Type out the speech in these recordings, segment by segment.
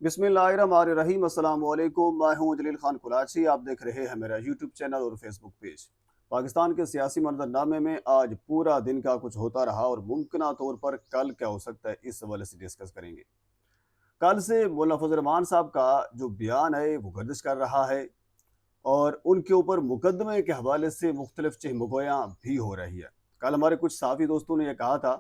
बिस्मिल्लाहिर्रहमानिर्रहीम। अस्सलाम वालेकुम। मैं हूं जलील खान कुलाची। आप देख रहे हैं मेरा यूट्यूब चैनल और फेसबुक पेज। पाकिस्तान के सियासी मंजरनामे में आज पूरा दिन का कुछ होता रहा और मुमकिन तौर पर कल क्या हो सकता है, इस हवाले से डिस्कस करेंगे। कल से मौलाना फजल रहमान साहब का जो बयान है वो गर्दिश कर रहा है और उनके ऊपर मुकदमे के हवाले से मुख्तलिफ चहमगोयाँ भी हो रही है। कल हमारे कुछ साथी दोस्तों ने यह कहा था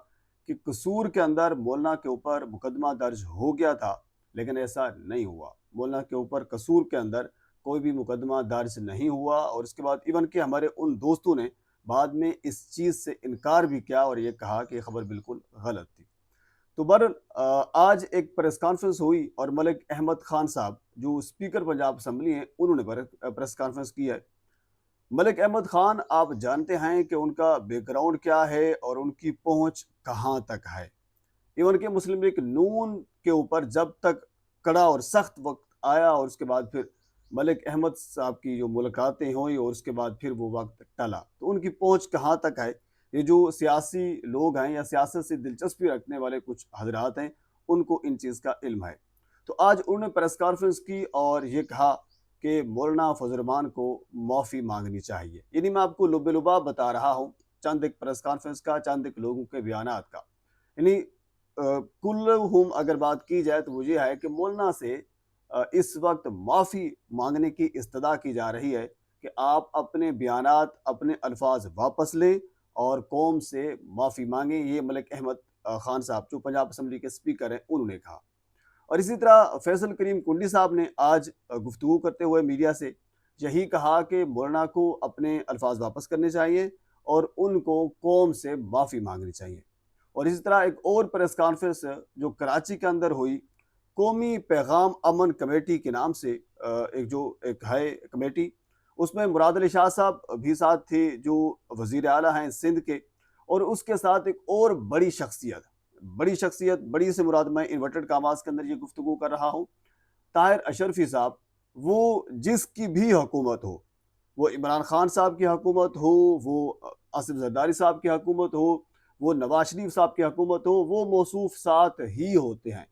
कि कसूर के अंदर मौलाना के ऊपर मुकदमा दर्ज हो गया था, लेकिन ऐसा नहीं हुआ। मौलाना के ऊपर कसूर के अंदर कोई भी मुकदमा दर्ज नहीं हुआ और इसके बाद इवन के हमारे उन दोस्तों ने बाद में इस चीज़ से इनकार भी किया और ये कहा कि खबर बिल्कुल गलत थी। तो बहरहाल आज एक प्रेस कॉन्फ्रेंस हुई और मलिक अहमद खान साहब जो स्पीकर पंजाब असम्बली हैं, उन्होंने प्रेस कॉन्फ्रेंस की है। मलिक अहमद खान, आप जानते हैं कि उनका बैकग्राउंड क्या है और उनकी पहुंच कहां तक है। इवन के मुस्लिम लीग नून के ऊपर जब तक कड़ा और सख्त वक्त आया और उसके बाद फिर मलिक अहमद साहब की जो मुलाकातें हुई और उसके बाद फिर वो वक्त टला, तो उनकी पहुंच कहाँ तक है। ये जो सियासी लोग हैं या सियासत से दिलचस्पी रखने वाले कुछ हजरात हैं, उनको इन चीज़ का इल्म है। तो आज उन्होंने प्रेस कॉन्फ्रेंस की और ये कहा कि मौलाना फजल रहमान को माफ़ी मांगनी चाहिए। यानी मैं आपको लुबा बता रहा हूँ चंद एक प्रेस कॉन्फ्रेंस का, चंद एक लोगों के बयानात का। यानी कुल्लुहुम अगर बात की जाए तो वो ये है कि मौलाना से इस वक्त माफ़ी मांगने की इस्तदा की जा रही है कि आप अपने बयानात, अपने अल्फाज वापस लें और कौम से माफ़ी मांगें। ये मलिक अहमद खान साहब जो पंजाब असम्बली के स्पीकर हैं, उन्होंने कहा। और इसी तरह फैसल करीम कुंडी साहब ने आज गुफ्तगू करते हुए मीडिया से यही कहा कि मौलाना को अपने अल्फाज वापस करने चाहिए और उनको कौम से माफ़ी मांगनी चाहिए। और इसी तरह एक और प्रेस कॉन्फ्रेंस जो कराची के अंदर हुई, कौमी पैगाम अमन कमेटी के नाम से एक है कमेटी, उसमें मुराद अली शाह साहब भी साथ थे जो वज़ीर आला हैं सिंध के। और उसके साथ एक और बड़ी से मुराद मैं इन्वर्टेड कामास के अंदर ये गुफ्तगू कर रहा हूँ, ताहिर अशरफी साहब। वो जिसकी भी हुकूमत हो, वो इमरान खान साहब की हुकूमत हो, वो आसिफ जरदारी साहब की हुकूमत हो, वो नवाज शरीफ साहब की हुकूमत हो, वो मौसूफ साथ ही होते हैं।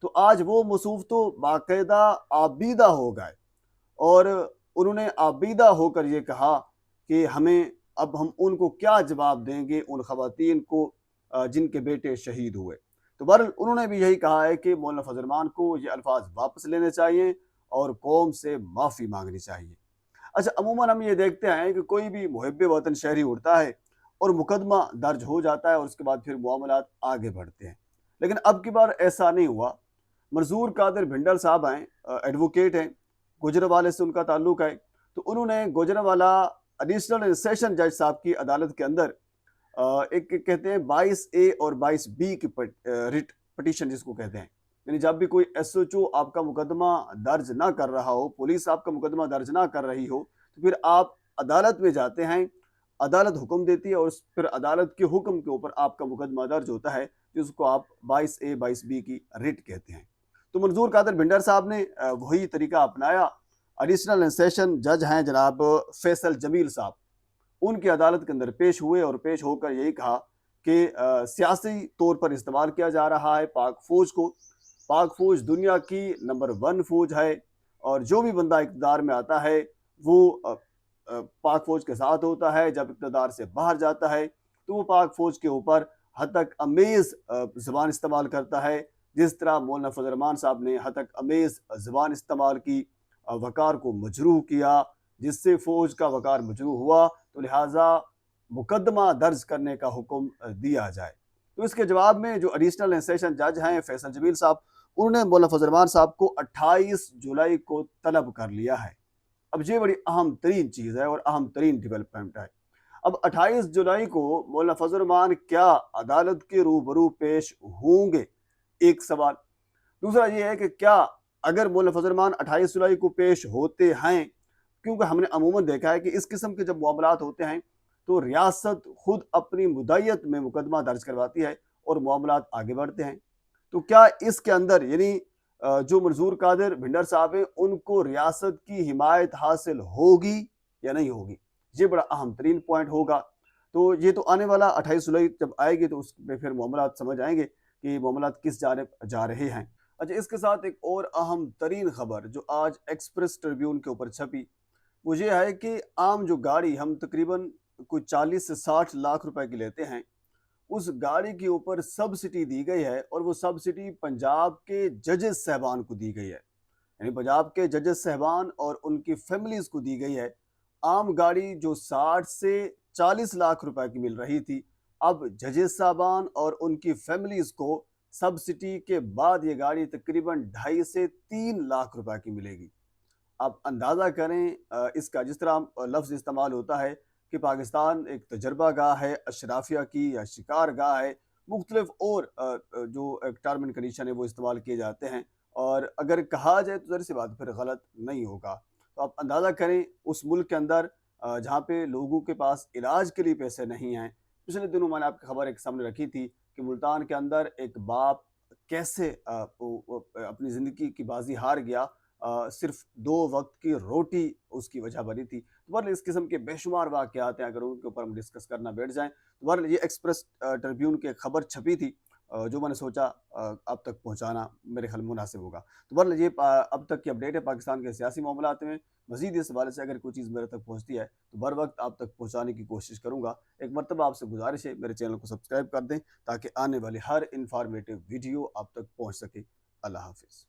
तो आज वो मौसूफ तो बाकायदा आबीदा हो गए और उन्होंने आबीदा होकर ये कहा कि अब हम उनको क्या जवाब देंगे, उन खवातीन को जिनके बेटे शहीद हुए। तो बहरहाल उन्होंने भी यही कहा है कि मौलाना फजल रहमान को ये अल्फाज वापस लेने चाहिए और कौम से माफ़ी मांगनी चाहिए। अच्छा, अमूमन हम ये देखते हैं कि कोई भी मुहिब वतन शहरी उठता है और मुकदमा दर्ज हो जाता है और उसके बाद फिर मामलात आगे बढ़ते हैं, लेकिन अब की बार ऐसा नहीं हुआ। मंजूर कादिर भिंडल साहब हैं, एडवोकेट हैं, गुजरांवाले से उनका ताल्लुक है। तो उन्होंने गुजरांवाला एडिशनल सेशन जज साहब की अदालत के अंदर एक कहते हैं 22A और 22B की रिट पटिशन जिसको कहते हैं। यानी जब भी कोई SHO आपका मुकदमा दर्ज ना कर रहा हो, पुलिस आपका मुकदमा दर्ज ना कर रही हो, तो फिर आप अदालत में जाते हैं, अदालत हुक्म देती है और फिर अदालत के हुक्म के ऊपर आपका मुकदमा दर्ज होता है, जिसको आप 22A 22B की रिट कहते हैं। तो मंजूर कादिर भिंडर साहब ने वही तरीका अपनाया। एडिशनल सेशन जज हैं जनाब फैसल जमील साहब, उनकी अदालत के अंदर पेश हुए और पेश होकर यही कहा कि सियासी तौर पर इस्तेमाल किया जा रहा है पाक फौज को। पाक फौज दुनिया की नंबर 1 फौज है और जो भी बंदा इक़्तिदार में आता है वो पाक फौज के साथ होता है। जब इक़्तिदार से बाहर जाता है तो वो पाक फौज के ऊपर हतक अमेज़ ज़बान इस्तेमाल करता है, जिस तरह मौलाना फजल रहमान साहब ने हतक अमेज़ ज़बान इस्तेमाल की, वक़ार को मजरूह किया, जिससे फ़ौज का वक़ार मजरूह हुआ। तो लिहाजा मुकदमा दर्ज करने का हुक्म दिया जाए। तो इसके जवाब में जो एडिशनल सेशन जज हैं फैसल जमील साहब, उन्होंने मौलाना फजल रहमान साहब को 28 जुलाई को तलब कर लिया है। अब ये बड़ी अहम तरीन चीज़ है और अहम तरीन डेवलपमेंट है। अब 28 जुलाई को मौलाना फजल रहमान क्या अदालत के रूबरू पेश होंगे, एक सवाल। दूसरा ये है कि क्या अगर मौलाना फजल रहमान 28 जुलाई को पेश होते हैं, क्योंकि हमने अमूमन देखा है कि इस किस्म के जब मामलात होते हैं तो रियासत खुद अपनी मुद्दत में मुकदमा दर्ज करवाती है और मामलात आगे बढ़ते हैं। तो क्या इसके अंदर यानी जो मंजूर कादिर भिंडर साहब हैं, उनको रियासत की हिमायत हासिल होगी या नहीं होगी, ये बड़ा अहम तरीन पॉइंट होगा। तो ये तो आने वाला 28 जुलाई जब आएगी तो उसमें फिर मामलात समझ आएंगे कि मामलात किस जानिब जा रहे हैं। अच्छा, इसके साथ एक और अहम तरीन खबर जो आज एक्सप्रेस ट्रिब्यून के ऊपर छपी, वो ये है कि आम जो गाड़ी हम तकरीबन कोई 40 से 60 लाख रुपए की लेते हैं, उस गाड़ी के ऊपर सब्सिडी दी गई है और वो सब्सिडी पंजाब के जजेस साहबान को दी गई है। यानी पंजाब के जजेस साहबान और उनकी फैमिलीज को दी गई है। आम गाड़ी जो 60 से 40 लाख रुपए की मिल रही थी, अब जजेस साहबान और उनकी फैमिलीज को सब्सिडी के बाद ये गाड़ी तकरीबन 2.5 से 3 लाख रुपए की मिलेगी। आप अंदाज़ा करें इसका, जिस तरह लफ्ज़ इस्तेमाल होता है कि पाकिस्तान एक तजर्बा गाह है अशराफिया की या शिकार गाह है, मुख्तलिफ और जो एक टर्म एंड कंडीशन है वो इस्तेमाल किए जाते हैं, और अगर कहा जाए तो ज़ाहिर सी बात फिर गलत नहीं होगा। तो आप अंदाज़ा करें उस मुल्क के अंदर जहाँ पे लोगों के पास इलाज के लिए पैसे नहीं हैं। पिछले दिनों मैंने आपकी खबर एक सामने रखी थी कि मुल्तान के अंदर एक बाप कैसे अपनी ज़िंदगी की बाजी हार गया, सिर्फ 2 वक़्त की रोटी उसकी वजह बनी थी। तो बहरहाल इस किस्म के बेशुमार वाक़यात हैं, अगर उनके ऊपर हम डिस्कस करना बैठ जाएँ, तो बहरहाल ये एक्सप्रेस ट्रिब्यून की एक खबर छपी थी, जो मैंने सोचा आप तक पहुँचाना मेरे ख़्याल मुनासिब होगा। तो बहरहाल ये अब तक की अपडेट है पाकिस्तान के सियासी मामलात में। मज़ीद इस हवाले से अगर कोई चीज़ मेरे तक पहुँचती है, तो बर वक़्त आप तक पहुँचाने की कोशिश करूँगा। एक मर्तबा आपसे गुज़ारिश है, मेरे चैनल को सब्सक्राइब कर दें ताकि आने वाली हर इन्फॉर्मेटिव वीडियो आप तक पहुँच सके। अल्लाह हाफ़िज़।